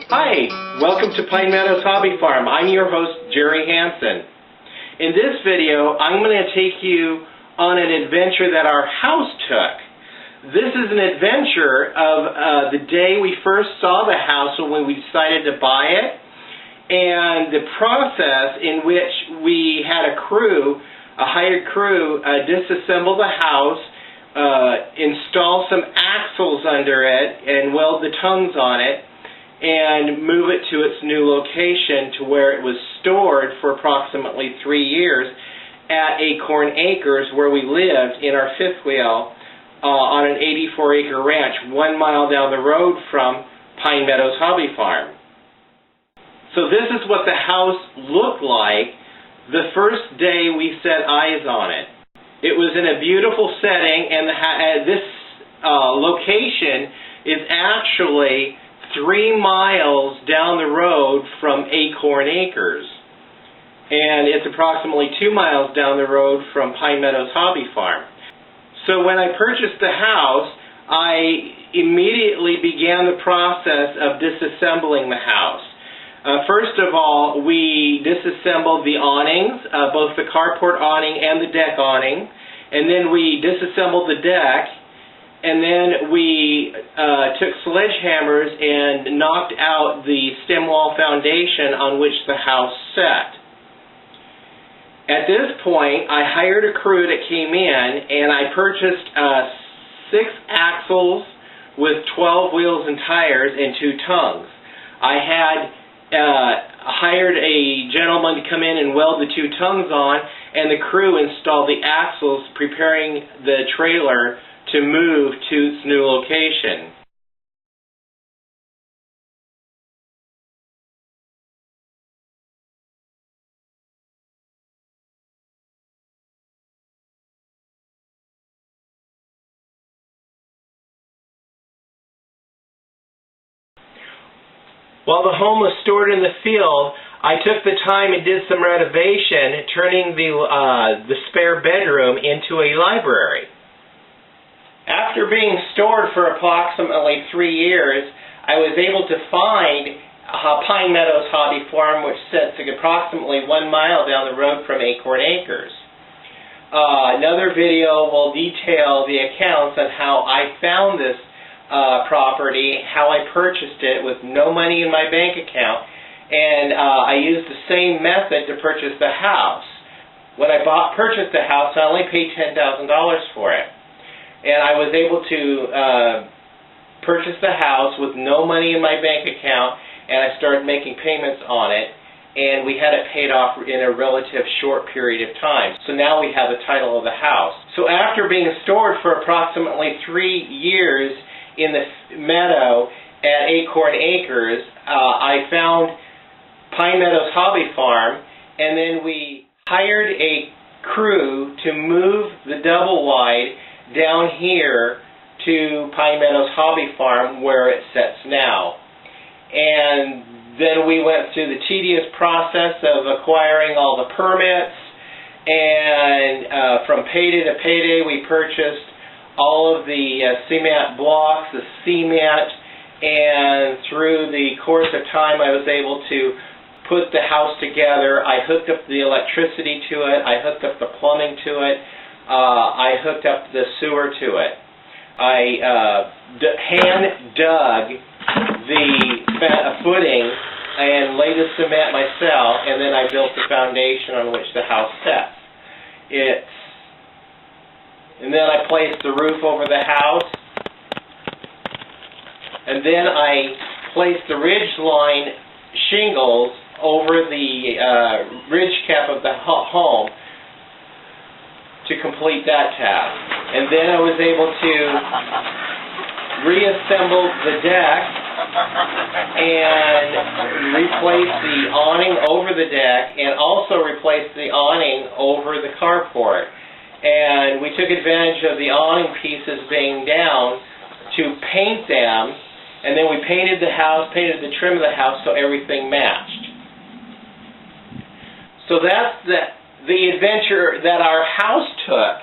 Hi, welcome to Pine Meadows Hobby Farm. I'm your host, Jerry Hansen. In this video, I'm going to take you on an adventure that our house took. This is an adventure of the day we first saw the house when we decided to buy it, and the process in which we had a hired crew, disassemble the house, install some axles under it, and weld the tongues on it, and move it to its new location to where it was stored for approximately 3 years at Acorn Acres, where we lived in our fifth wheel on an 84-acre ranch 1 mile down the road from Pine Meadows Hobby Farm. So this is what the house looked like the first day we set eyes on it. It was in a beautiful setting, and this location is actually 3 miles down the road from Acorn Acres, and it's approximately 2 miles down the road from Pine Meadows Hobby Farm. So when I purchased the house, I immediately began the process of disassembling the house. First of all, we disassembled the awnings, both the carport awning and the deck awning, and then we disassembled the deck. And then we took sledgehammers and knocked out the stem wall foundation on which the house sat. At this point, I hired a crew that came in, and I purchased 6 axles with 12 wheels and tires and 2 tongues. I had hired a gentleman to come in and weld the 2 tongues on, and the crew installed the axles, preparing the trailer to move to its new location. While the home was stored in the field, I took the time and did some renovation, turning the spare bedroom into a library. After being stored for approximately 3 years, I was able to find Pine Meadows Hobby Farm, which sits approximately 1 mile down the road from Acorn Acres. Another video will detail the accounts on how I found this property, how I purchased it with no money in my bank account, and I used the same method to purchase the house. When I purchased the house, I only paid $10,000 for it. And I was able to purchase the house with no money in my bank account, and I started making payments on it, and we had it paid off in a relative short period of time. So now we have the title of the house. So after being stored for approximately 3 years in the meadow at Acorn Acres, I found Pine Meadows Hobby Farm, and then we hired a crew to move the double wide down here to Pine Meadows Hobby Farm, where it sits now. And then we went through the tedious process of acquiring all the permits, and from payday to payday we purchased all of the cement blocks, the cement, and through the course of time I was able to put the house together. I hooked up the electricity to it, I hooked up the plumbing to it, I hooked up the sewer to it. I hand dug the footing and laid the cement myself, and then I built the foundation on which the house sits. And then I placed the roof over the house, and then I placed the ridge line shingles over the ridge cap of the home to complete that task. And then I was able to reassemble the deck and replace the awning over the deck, and also replace the awning over the carport. And we took advantage of the awning pieces being down to paint them, and then we painted the house, painted the trim of the house so everything matched. So that's the adventure that our house took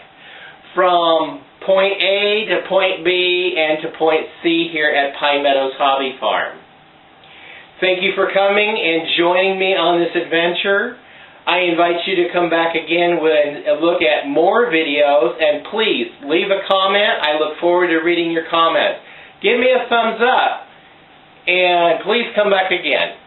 from point A to point B and to point C here at Pine Meadows Hobby Farm. Thank you for coming and joining me on this adventure. I invite you to come back again and look at more videos, and please leave a comment. I look forward to reading your comments. Give me a thumbs up, and please come back again.